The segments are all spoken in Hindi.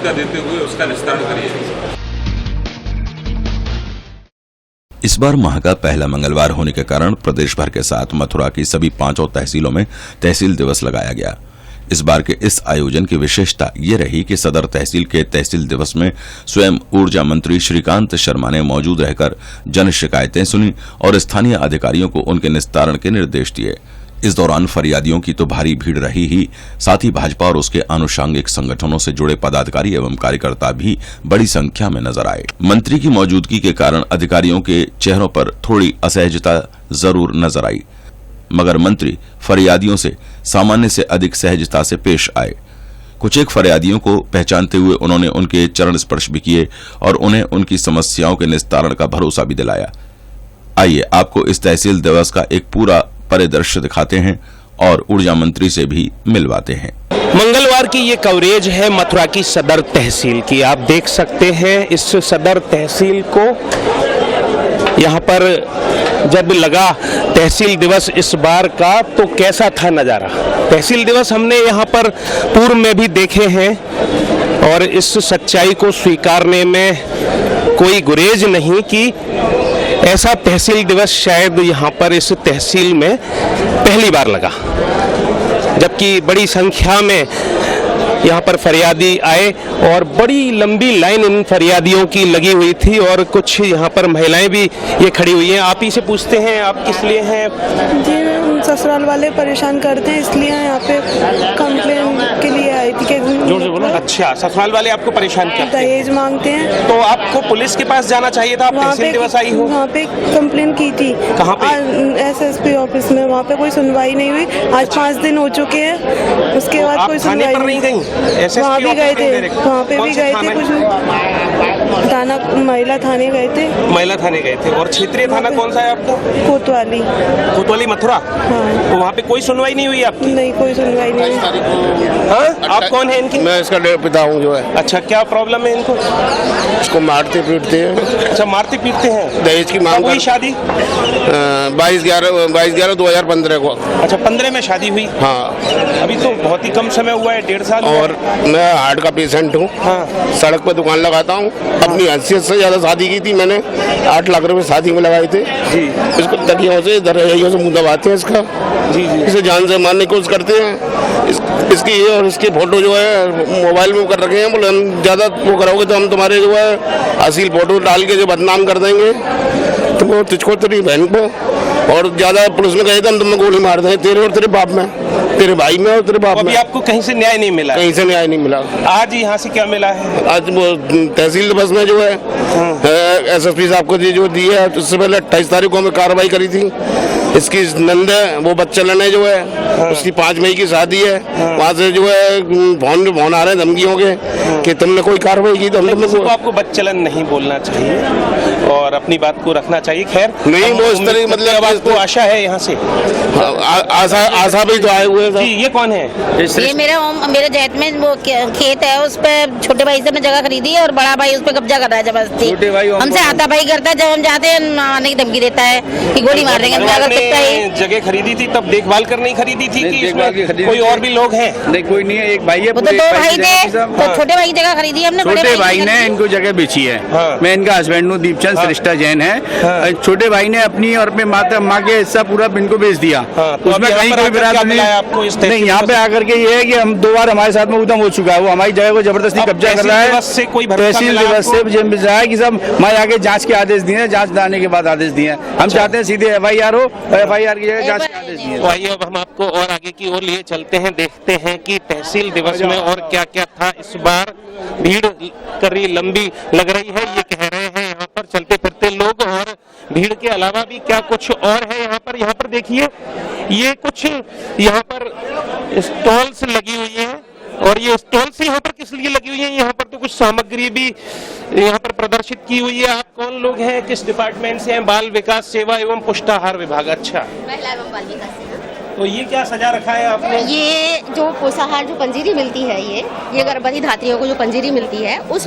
प्राथमिकता देते हुए उसका विस्तार करिए। इस बार माह का पहला मंगलवार होने के कारण प्रदेश भर के साथ मथुरा की सभी 5 तहसीलों में तहसील दिवस लगाया गया। इस बार के इस आयोजन की विशेषता ये रही कि सदर तहसील के तहसील दिवस में स्वयं ऊर्जा मंत्री श्रीकांत शर्मा ने मौजूद रहकर जन शिकायतें सुनी और स्थानीय अधिकारियों को उनके निस्तारण के निर्देश दिए। इस दौरान फरियादियों की तो भारी भीड़ रही ही, साथ ही भाजपा और उसके आनुषंगिक संगठनों से जुड़े पदाधिकारी एवं कार्यकर्ता भी बड़ी संख्या में नजर आए। मंत्री की मौजूदगी के कारण अधिकारियों के चेहरों पर थोड़ी असहजता जरूर नजर आई, मगर मंत्री फरियादियों से सामान्य से अधिक सहजता से पेश आए। कुछ एक फरियादियों को पहचानते हुए उन्होंने उनके चरण स्पर्श भी किए और उन्हें उनकी समस्याओं के निस्तारण का भरोसा भी दिलाया। आइए आपको इस तहसील दिवस का एक पूरा परिदृश्य दिखाते हैं और ऊर्जा मंत्री से भी मिलवाते हैं। मंगलवार की ये कवरेज है मथुरा की सदर तहसील की। आप देख सकते हैं इस सदर तहसील को, यहाँ पर जब लगा तहसील दिवस इस बार का तो कैसा था नज़ारा। तहसील दिवस हमने यहाँ पर पूर्व में भी देखे हैं और इस सच्चाई को स्वीकारने में कोई गुरेज नहीं कि ऐसा तहसील दिवस शायद यहाँ पर इस तहसील में पहली बार लगा, जबकि बड़ी संख्या में यहाँ पर फरियादी आए और बड़ी लंबी लाइन इन फरियादियों की लगी हुई थी और कुछ यहाँ पर महिलाएं भी ये खड़ी हुई हैं। आप ही से पूछते हैं, आप किस लिए हैं? जी, ससुराल वाले परेशान करते हैं, इसलिए यहाँ पे कंप्लेन के लिए आई थी कि जोर से बोलो। अच्छा, ससुराल वाले आपको परेशान करते हैं, दहेज मांगते हैं। तो आपको पुलिस के पास जाना चाहिए था, आप तहसील दिवस आई हो। वहाँ पे कंप्लेन की थी। कहाँ पे? SSP ऑफिस में। वहाँ पे कोई सुनवाई नहीं हुई। आज 5 दिन हो चुके हैं, उसके बाद कोई सुनवाई नहीं गई। वहाँ भी गए थे, वहाँ पे भी गए थे, कुछ थाना महिला थाने गए थे। महिला थाने गए थे। और क्षेत्रीय थाना कौन सा है आपका? कोतवाली मथुरा। हाँ। तो वहाँ पे कोई सुनवाई नहीं हुई आपकी? नहीं, कोई सुनवाई नहीं। हाँ? आप कौन है इनकी? मैं इसका पिता हूँ जो है। अच्छा, क्या प्रॉब्लम है इनको? इसको मारते पीटते हैं। अच्छा, मारते पीटते हैं। दहेज की मांग हुई शादी? 22/11/2015 को। अच्छा, 15 में शादी हुई। हाँ, अभी तो बहुत ही कम समय हुआ है, 1.5 साल। और मैं हार्ट का पेशेंट हूँ। हाँ। सड़क पर दुकान लगाता हूँ। अपनी हैसियत से ज्यादा शादी की थी मैंने। 8 लाख रुपए शादी में लगाए थे जी। इसको तकियों से दरवाइयों से मुंह दबाते हैं इसका। जी जी। इसे जान से मारने की कोशिश करते हैं। इसकी ये और इसके फोटो जो है मोबाइल में कर रखे हैं। बोले हम ज्यादा वो कराओगे तो हम तुम्हारे जो है असील फोटो डाल के जो बदनाम कर देंगे तुमको, तुझको, तेरी बहन को। और ज्यादा पुलिस में गए थे हम तुम्हें गोली मार देंगे, तेरे और तेरे बाप में, तेरे भाई में और तेरे बाप में। आपको कहीं से न्याय नहीं मिला? कहीं से न्याय नहीं मिला। आज यहाँ से क्या मिला है? आज वो तहसील दिवस में जो है SSP साहब को जो दी है, उससे पहले 28 तारीख को हमें कार्रवाई करी थी। इसकी नंद है, वो बच्चा लेने जो है उसकी 5 मई की शादी है। वहाँ से जो है फोन आ रहे हैं धमकियों के कि तुमने कोई कार्रवाई की तो हम तुमको। आपको बच्चलन नहीं बोलना चाहिए और अपनी बात को रखना चाहिए। खैर नहीं, वो इस तरह मतलब आपको आशा है यहाँ से? आशा भी तो आए हुए हैं। ये कौन है? ये मेरे जैत में वो खेत है, उस पे छोटे भाई से मैं जगह खरीदी है और बड़ा भाई उस पे कब्जा कर रहा है जबरदस्ती। हमसे हाथापाई करता है, जब हम जाते हैं आने की धमकी देता है कि गोली मार देंगे। जगह खरीदी थी तब देखभाल कर नहीं खरीदी थी कि इसमें कोई और भी लोग हैं? नहीं, कोई नहीं है, एक भाई है। वो तो 2 भाई थे, तो छोटे भाई की जगह खरीदी हमने। छोटे भाई ने इनको जगह बेची है। हाँ। मैं इनका हस्बैंड हूँ, दीपचंद श्रेष्ठा जैन है। हाँ। छोटे भाई ने अपनी और अपने माता माँ के हिस्सा पूरा इनको बेच दिया। हाँ। तो उसमें कहीं कोई विरासत नहीं। यहाँ पे आकर के ये है कि हम 2 बार हमारे साथ में उद्यम हो चुका है, वो हमारी जगह को जबरदस्ती कब्जा कर रहा है। तहसील दिवस से मिल रहा है कि सब मैं आके जांच के आदेश दिए, जांच आने के बाद आदेश दिए। हम चाहते हैं सीधे FIR हो, FIR की जगह जांच के आदेश दिए। तो आइए अब हम आपको और आगे की ओर लिए चलते हैं, देखते हैं कि तहसील दिवस में और क्या क्या था इस बार। भीड़ करी लंबी लग रही है, ये कह रहे हैं यहाँ पर चलते फिरते लोग। और भीड़ के अलावा भी क्या कुछ और है यहाँ पर। यहाँ पर देखिए, ये कुछ यहाँ पर स्टॉल्स लगी हुई है और ये स्टॉल्स यहाँ पर किस लिए लगी हुई है? यहाँ पर तो कुछ सामग्री भी यहाँ पर प्रदर्शित की हुई है। आप कौन लोग हैं, किस डिपार्टमेंट से हैं? बाल विकास सेवा एवं पुष्टाहार विभाग। अच्छा, महिला एवं बाल विकास सेवा। तो ये क्या सजा रखा है आपने? ये जो पोषाहार जो पंजीरी मिलती है, ये गर्भवती धात्रियों को जो पंजीरी मिलती है, उस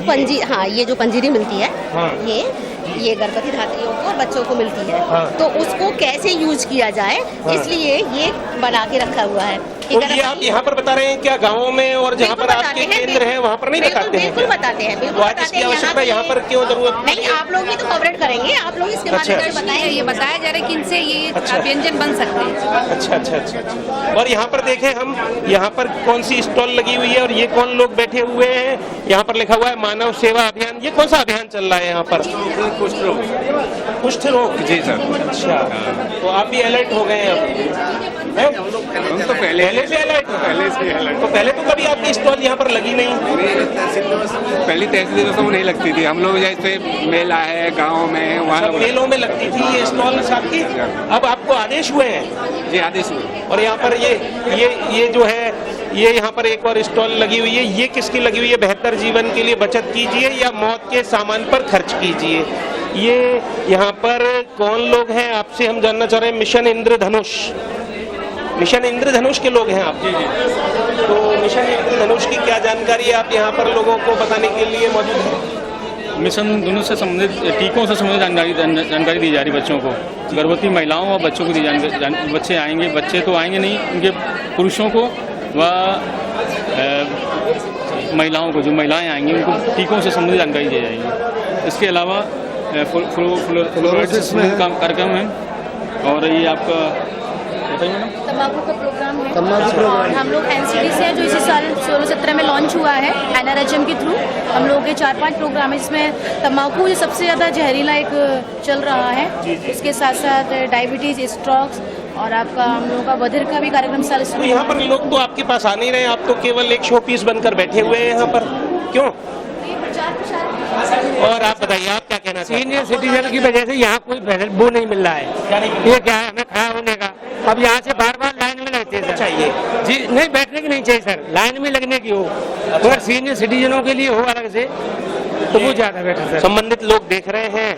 हाँ, ये जो पंजीरी मिलती है, हाँ। ये गर्भवती धात्रियों को और बच्चों को मिलती है। हाँ। तो उसको कैसे यूज किया जाए, हाँ। इसलिए ये बना के रखा हुआ है। ठीक तो है ये ना? आप यहाँ पर बता रहे हैं क्या गाँवों में और जहाँ पर बिल्कुल आपके बताते हैं, केंद्र है वहाँ पर नहीं बताते हैं? बिल्कुल बताते हैं, तो बिल्कुल आज बताते इसकी हैं। आवश्यकता यहाँ पर क्यों जरूरत नहीं, आप लोग ही तो कवरेट करेंगे, आप लोग इसके अच्छा। बारे में बताएंगे। ये बताया जा रहा है कि इनसे ये अच्छा। व्यंजन बन सकते हैं। अच्छा अच्छा अच्छा अच्छा। और यहाँ पर देखें हम, यहाँ पर कौन सी स्टॉल लगी हुई है और ये कौन लोग बैठे हुए हैं? यहाँ पर लिखा हुआ है मानव सेवा अभियान। ये कौन सा अभियान चल रहा है यहाँ पर? कुष्ठ रोग। जी सर। अच्छा, तो आप भी अलर्ट हो गए हैं अब? हम तो पहले से अलर्ट हो? पहले से अलर्ट। तो पहले तो कभी आपकी स्टॉल यहाँ पर लगी नहीं? पहली तहसील दिवस में नहीं लगती थी। हम लोग जैसे मेला है गाँव में वहाँ सब मेलों में लगती थी ये स्टॉल आपकी। अब आपको आदेश हुए हैं? जी आदेश हुए। और यहाँ पर ये जो है, ये यहाँ पर एक और स्टॉल लगी हुई है। ये किसकी लगी हुई है? बेहतर जीवन के लिए बचत कीजिए या मौत के सामान पर खर्च कीजिए। ये यहाँ पर कौन लोग हैं आपसे हम जानना चाह रहे हैं। मिशन इंद्रधनुष, मिशन इंद्रधनुष के लोग हैं आप? जी जी। तो मिशन इंद्रधनुष की क्या जानकारी है आप यहाँ पर लोगों को बताने के लिए मौजूद हैं? मिशन दोनों से संबंधित टीकों से संबंधित जानकारी दी जा रही बच्चों को। गर्भवती महिलाओं और बच्चों को दी जानकारी। बच्चे आएंगे, बच्चे तो आएंगे नहीं, उनके पुरुषों को व महिलाओं को, जो महिलाएं आएंगी उनको टीकों से संबंधित जानकारी दी जाएगी। इसके अलावा फ्लोरोसिस कार्यक्रम है और ये आपका तम्बाकू का प्रोग्राम है और हम लोग एनसीडी से है जो इसी साल 16-17 में लॉन्च हुआ है NRHM के थ्रू। हम लोगों के 4-5 प्रोग्राम है जिसमें तम्बाकू ये सबसे ज़्यादा जहरीला एक चल रहा है। इसके साथ साथ डायबिटीज, स्ट्रोक्स और आपका हम लोगों का बधिर का भी कार्यक्रम साल। तो यहाँ पर लोग तो आपके पास आ नहीं रहे, आप तो केवल एक शो पीस बनकर बैठे हुए हैं यहाँ पर, क्यों? और आप बताइए, आप क्या कहना चाहते हैं? सीनियर सिटीजन की वजह से यहाँ कोई वो नहीं मिल रहा है। ये क्या है, हमें खड़ा होने का। अब यहाँ से बार बार लाइन में लगते हैं। चाहिए जी नहीं, बैठने की नहीं चाहिए सर, लाइन में लगने की हो। अगर सीनियर सिटीजनों के लिए हो अलग से तो वो ज्यादा बेटर सर। संबंधित लोग देख रहे हैं,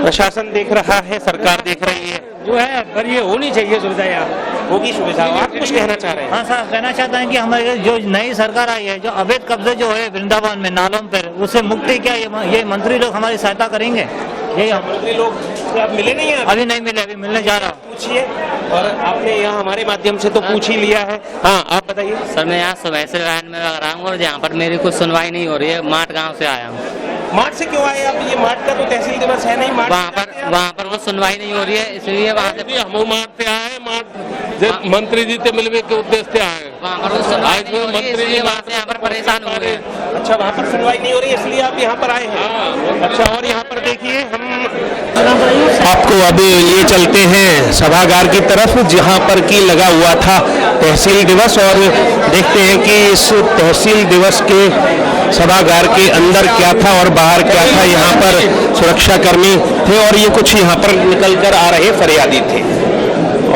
प्रशासन देख रहा है, सरकार देख रही है जो है, पर ये होनी चाहिए सुविधा यहाँ। होगी सुविधा। आप कुछ कहना चाह रहे हैं? हाँ सर, कहना चाहता है कि हमारे जो नई सरकार आई है, जो अवैध कब्जे जो है वृंदावन में नालों पर, उससे मुक्ति क्या ये मंत्री लोग हमारी सहायता करेंगे? यही मंत्री लोग से आप मिले नहीं हैं? अभी नहीं मिले, अभी मिलने जा रहा हूँ। पूछिए। और आपने यहाँ हमारे माध्यम से तो पूछ ही लिया है। हाँ, आप बताइए। सर मैं यहाँ सुबह से लाइन में लग रहा हूँ और यहाँ पर मेरी कुछ सुनवाई नहीं हो रही है। माट गांव से आया हूँ। माट से क्यों आए आप? ये माट का तो तहसील दिवस है नहीं। माट वहाँ पर वो सुनवाई नहीं हो रही है, इसलिए वहाँ से हम माट से आए। माट मंत्री जी से मिलने के उद्देश्य से आए। वहाँ पर वो सुनवाई नहीं हो रही है, इसलिए वहाँ से यहाँ पर परेशान हो गए। अच्छा, वहाँ पर सुनवाई नहीं हो रही है इसलिए आप यहाँ पर आए हैं। अच्छा, और यहाँ पर देखिए, हम आपको अभी लिए चलते हैं सभागार की तरफ जहाँ पर की लगा हुआ था तहसील दिवस, और देखते हैं कि इस तहसील दिवस के सभागार के अंदर क्या था और बाहर क्या था। यहाँ पर सुरक्षाकर्मी थे और ये कुछ यहाँ पर निकल कर आ रहे फरियादी थे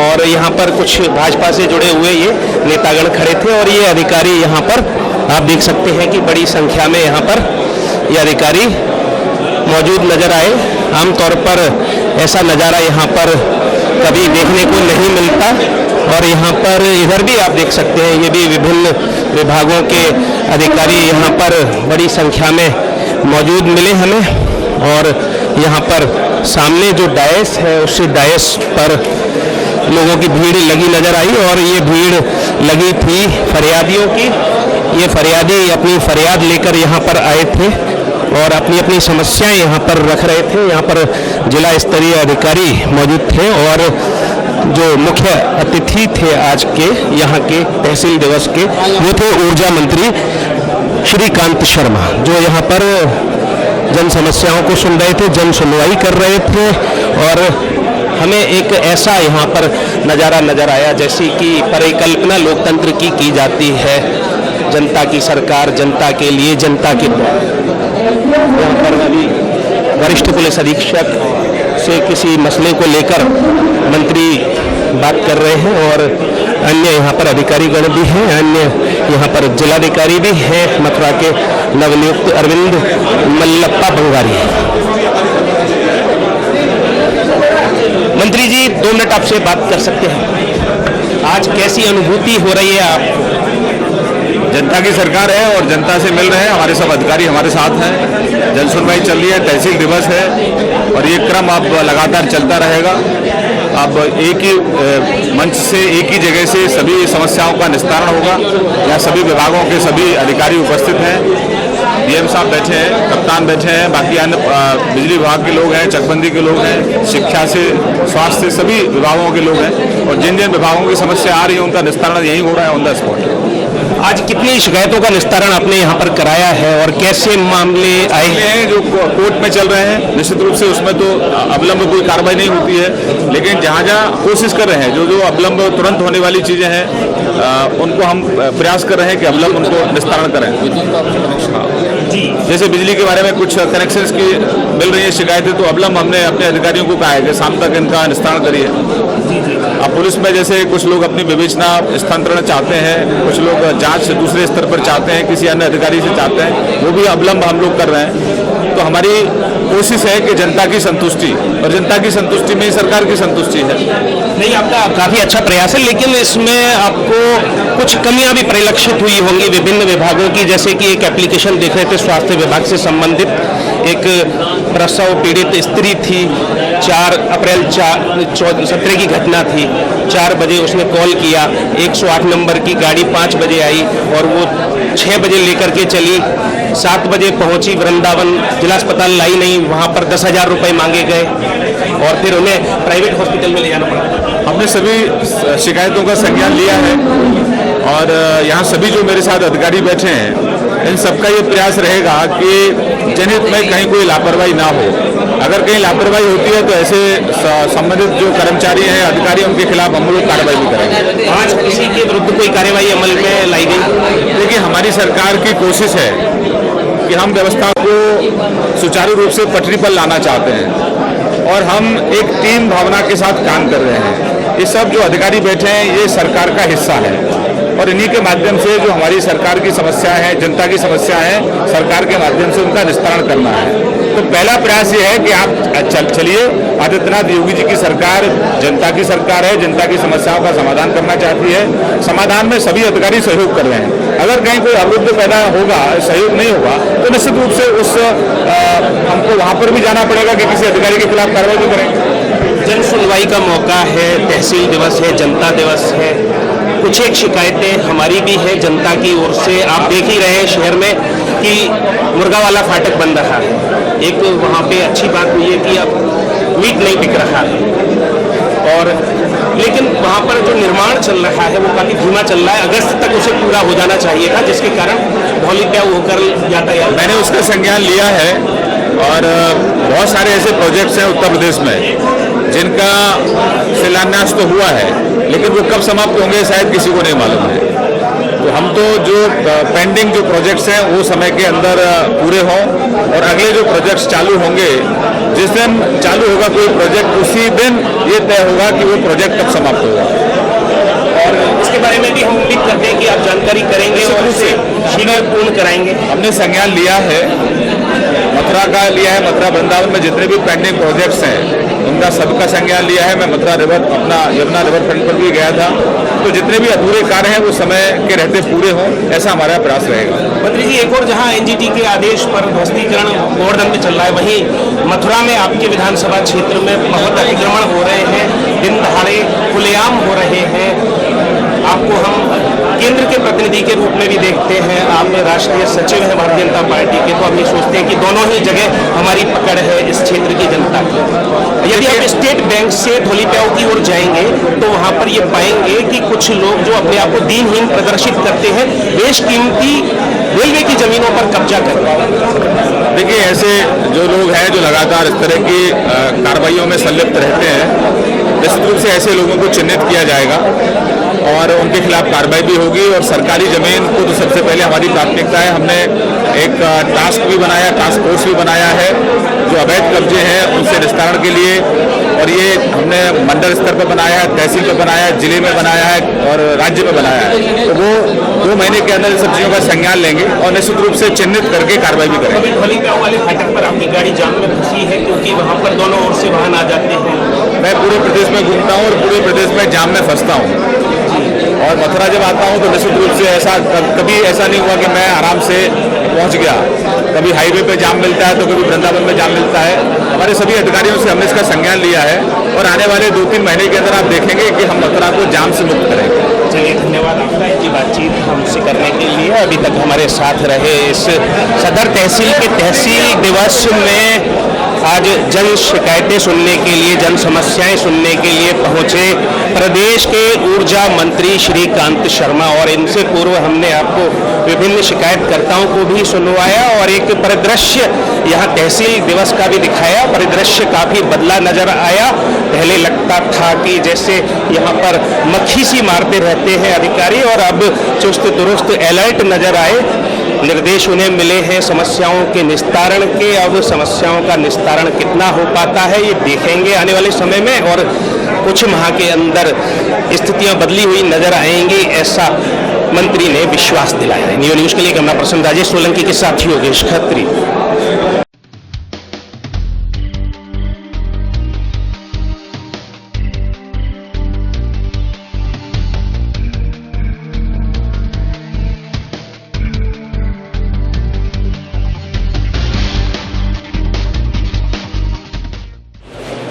और यहाँ पर कुछ भाजपा से जुड़े हुए ये नेतागण खड़े थे और ये अधिकारी यहाँ पर आप देख सकते हैं कि बड़ी संख्या में यहाँ पर ये अधिकारी मौजूद नजर आए। आमतौर पर ऐसा नज़ारा यहाँ पर कभी देखने को नहीं मिलता और यहाँ पर इधर भी आप देख सकते हैं, ये भी विभिन्न विभागों के अधिकारी यहाँ पर बड़ी संख्या में मौजूद मिले हमें। और यहाँ पर सामने जो डायस है उस डायस पर लोगों की भीड़ लगी नजर आई और ये भीड़ लगी थी फरियादियों की। ये फरियादी अपनी फरियाद लेकर यहाँ पर आए थे और अपनी अपनी समस्याएं यहाँ पर रख रहे थे। यहाँ पर जिला स्तरीय अधिकारी मौजूद थे और जो मुख्य अतिथि थे आज के यहाँ के तहसील दिवस के, वो थे ऊर्जा मंत्री श्रीकांत शर्मा, जो यहाँ पर जन समस्याओं को सुन रहे थे, जन सुनवाई कर रहे थे। और हमें एक ऐसा यहाँ पर नज़ारा नजर आया जैसी कि परिकल्पना लोकतंत्र की जाती है। जनता की सरकार, जनता के लिए, जनता के यहाँ पर अभी वरिष्ठ पुलिस अधीक्षक से किसी मसले को लेकर मंत्री बात कर रहे हैं और अन्य यहाँ पर अधिकारीगण भी हैं, अन्य यहाँ पर जिलाधिकारी भी हैं मथुरा के नवनियुक्त अरविंद मल्लप्पा बंगारी। मंत्री जी, 2 मिनट आपसे बात कर सकते हैं? आज कैसी अनुभूति हो रही है आपको? जनता की सरकार है और जनता से मिल रहे हैं। हमारे सब अधिकारी हमारे साथ हैं। जन सुनवाई चल रही है, तहसील दिवस है और ये क्रम अब लगातार चलता रहेगा। अब एक ही मंच से, एक ही जगह से सभी समस्याओं का निस्तारण होगा। यहाँ सभी विभागों के सभी अधिकारी उपस्थित हैं, डीएम साहब बैठे हैं, कप्तान बैठे हैं, बाकी अन्य बिजली विभाग के लोग हैं, चकबंदी के लोग हैं, शिक्षा से, स्वास्थ्य से, सभी विभागों के लोग हैं और जिन जिन विभागों की समस्या आ रही है उनका निस्तारण यही हो रहा है ऑन द स्पॉट। आज कितनी शिकायतों का निस्तारण आपने यहाँ पर कराया है और कैसे मामले आए हैं जो कोर्ट में चल रहे हैं? निश्चित रूप से उसमें तो अविलंब कोई कार्रवाई नहीं होती है, लेकिन जहाँ जहाँ कोशिश कर रहे हैं, जो जो अविलंब तुरंत होने वाली चीजें हैं उनको हम प्रयास कर रहे हैं कि अविलंब उनको निस्तारण करें। जैसे बिजली के बारे में कुछ कनेक्शंस की मिल रही है शिकायतें, तो अविलंब हमने अपने अधिकारियों को कहा है कि शाम तक इनका निस्तारण करिए। अब पुलिस में जैसे कुछ लोग अपनी विवेचना स्थानांतरण चाहते हैं, कुछ लोग जांच दूसरे स्तर पर चाहते हैं, किसी अन्य अधिकारी से चाहते हैं, वो भी अविलंब हम लोग कर रहे हैं। तो हमारी कोशिश है कि जनता की संतुष्टि, और जनता की संतुष्टि में ही सरकार की संतुष्टि है। नहीं, आपका काफी अच्छा प्रयास है, लेकिन इसमें आपको कुछ कमियां भी परिलक्षित हुई होंगी विभिन्न विभागों की। जैसे कि एक एप्लीकेशन देख रहे थे स्वास्थ्य विभाग से संबंधित, एक प्रसव पीड़ित स्त्री थी, 4 अप्रैल 2017 की घटना थी। 4 बजे उसने कॉल किया, 108 नंबर की गाड़ी 5 बजे आई और वो 6 बजे लेकर के चली, 7 बजे पहुंची वृंदावन, जिला अस्पताल लाई नहीं, वहां पर 10,000 रुपए मांगे गए और फिर उन्हें प्राइवेट हॉस्पिटल में ले जाना पड़ा। हमने सभी शिकायतों का संज्ञान लिया है और यहाँ सभी जो मेरे साथ अधिकारी बैठे हैं, इन सबका ये प्रयास रहेगा कि जनहित में कहीं कोई लापरवाही ना हो। अगर कहीं लापरवाही होती है तो ऐसे संबंधित जो कर्मचारी हैं, अधिकारी, उनके खिलाफ हम लोग कार्रवाई भी करेंगे। आज किसी के विरुद्ध कोई कार्रवाई अमल में लाई गई? देखिए, हमारी सरकार की कोशिश है कि हम व्यवस्था को सुचारू रूप से पटरी पर लाना चाहते हैं और हम एक टीम भावना के साथ काम कर रहे हैं। ये सब जो अधिकारी बैठे हैं ये सरकार का हिस्सा है और इन्हीं के माध्यम से जो हमारी सरकार की समस्या है, जनता की समस्या है, सरकार के माध्यम से उनका निस्तारण करना है। तो पहला प्रयास ये है कि आप चलिए, आदित्यनाथ योगी जी की सरकार जनता की सरकार है, जनता की समस्याओं का समाधान करना चाहती है। समाधान में सभी अधिकारी सहयोग कर रहे हैं। अगर कहीं कोई अवरुद्ध पैदा होगा, सहयोग नहीं होगा, तो निश्चित रूप से हमको वहां पर भी जाना पड़ेगा कि किसी अधिकारी के खिलाफ कार्रवाई भी करें। जन सुनवाई का मौका है, तहसील दिवस है, जनता दिवस है, कुछ एक शिकायतें हमारी भी है जनता की ओर से। आप देख ही रहे हैं शहर में कि मुर्गा वाला फाटक बन रहा है। एक वहाँ पे अच्छी बात हुई है कि अब मीट नहीं बिक रहा है, और लेकिन वहाँ पर जो निर्माण चल रहा है वो काफी धीमा चल रहा है। अगस्त तक उसे पूरा हो जाना चाहिए था, जिसके कारण धौली प्याऊ होकर यातायात। मैंने उसका संज्ञान लिया है और बहुत सारे ऐसे प्रोजेक्ट्स हैं उत्तर प्रदेश में जिनका शिलान्यास तो हुआ है, लेकिन वो कब समाप्त होंगे शायद किसी को नहीं मालूम है। तो हम तो जो पेंडिंग जो प्रोजेक्ट्स हैं वो समय के अंदर पूरे हों और अगले जो प्रोजेक्ट्स चालू होंगे, जिस दिन चालू होगा कोई प्रोजेक्ट उसी दिन ये तय होगा कि वो प्रोजेक्ट कब समाप्त होगा। और इसके बारे में भी हम उम्मीद करते हैं कि आप जानकारी करेंगे और उसे शीघ्र पूर्ण कराएंगे। हमने संज्ञान लिया है, मथुरा का लिया है, मथुरा वृंदावन में जितने भी पेंडिंग प्रोजेक्ट्स हैं उनका सबका संज्ञान लिया है। मैं मथुरा रिवर, अपना यमुना रिवर फ्रंट पर भी गया था, तो जितने भी अधूरे कार्य हैं वो समय के रहते पूरे हों, ऐसा हमारा प्रयास रहेगा। मंत्री जी, एक और जहां एनजीटी के आदेश पर ध्वस्तीकरण गोवर्धन में चल रहा है, वहीं मथुरा में आपके विधानसभा क्षेत्र में बहुत अतिक्रमण हो रहे हैं, दिन दहाड़े खुलेआम हो रहे हैं। आपको हम केंद्र के प्रतिनिधि के रूप में भी देखते हैं, आप राष्ट्रीय सचिव हैं भारतीय जनता पार्टी के, तो हम ये सोचते हैं कि दोनों ही जगह हमारी पकड़ है इस क्षेत्र की जनता की। यदि आप स्टेट बैंक से धौली प्याऊ की ओर जाएंगे तो वहाँ पर ये पाएंगे कि कुछ लोग जो अपने आप को दीनहीन प्रदर्शित करते हैं, बेशकीमती रेलवे की जमीनों पर कब्जा कर रहे हैं। देखिए, ऐसे जो लोग हैं जो लगातार इस तरह की कार्रवाइयों में संलिप्त रहते हैं, निश्चित रूप से ऐसे लोगों को चिन्हित किया जाएगा और उनके खिलाफ कार्रवाई भी होगी। और सरकारी जमीन को तो सबसे पहले हमारी प्राथमिकता है। हमने एक टास्क भी बनाया, टास्क फोर्स भी बनाया है जो अवैध कब्जे हैं उनसे निस्तारण के लिए, और ये हमने मंडल स्तर पर बनाया है, तहसील पर बनाया है, जिले में बनाया है और राज्य में बनाया है। तो वो 2 महीने के अंदर इन सब चीज़ों का संज्ञान लेंगे और निश्चित रूप से चिन्हित करके कार्रवाई भी करेंगे। धौली प्याऊ वाले फाटक पर आपकी गाड़ी जाम में फंसी है क्योंकि वहाँ पर दोनों ओर से वाहन आ जाते हैं। मैं पूरे प्रदेश में घूमता हूँ और पूरे प्रदेश में जाम में फंसता हूँ, और मथुरा जब आता हूँ तो निश्चित रूप से ऐसा कभी ऐसा नहीं हुआ कि मैं आराम से पहुँच गया। कभी हाईवे पे जाम मिलता है तो कभी वृंदावन में जाम मिलता है। हमारे सभी अधिकारियों से हमने इसका संज्ञान लिया है और आने वाले 2-3 महीने के अंदर आप देखेंगे कि हम मथुरा को जाम से मुक्त करेंगे। चलिए, धन्यवाद आपका इनकी बातचीत हमसे करने के लिए। अभी तक हमारे साथ रहे। इस सदर तहसील के तहसील दिवस में आज जन शिकायतें सुनने के लिए, जन समस्याएं सुनने के लिए पहुंचे प्रदेश के ऊर्जा मंत्री श्रीकांत शर्मा, और इनसे पूर्व हमने आपको विभिन्न शिकायतकर्ताओं को भी सुनवाया और एक परिदृश्य यहाँ तहसील दिवस का भी दिखाया। परिदृश्य काफी बदला नजर आया। पहले लगता था कि जैसे यहाँ पर मक्खी सी मारते रहते हैं अधिकारी, और अब चुस्त दुरुस्त अलर्ट नजर आए। निर्देश उन्हें मिले हैं समस्याओं के निस्तारण के। अब समस्याओं का निस्तारण कितना हो पाता है ये देखेंगे आने वाले समय में, और कुछ माह के अंदर स्थितियां बदली हुई नजर आएंगी, ऐसा मंत्री ने विश्वास दिलाया है। नियो न्यूज के लिए कैमरा पर्सन राजेश सोलंकी के साथ योगेश खत्री।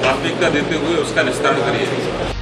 प्राथमिकता देते हुए उसका निस्तारण करिए।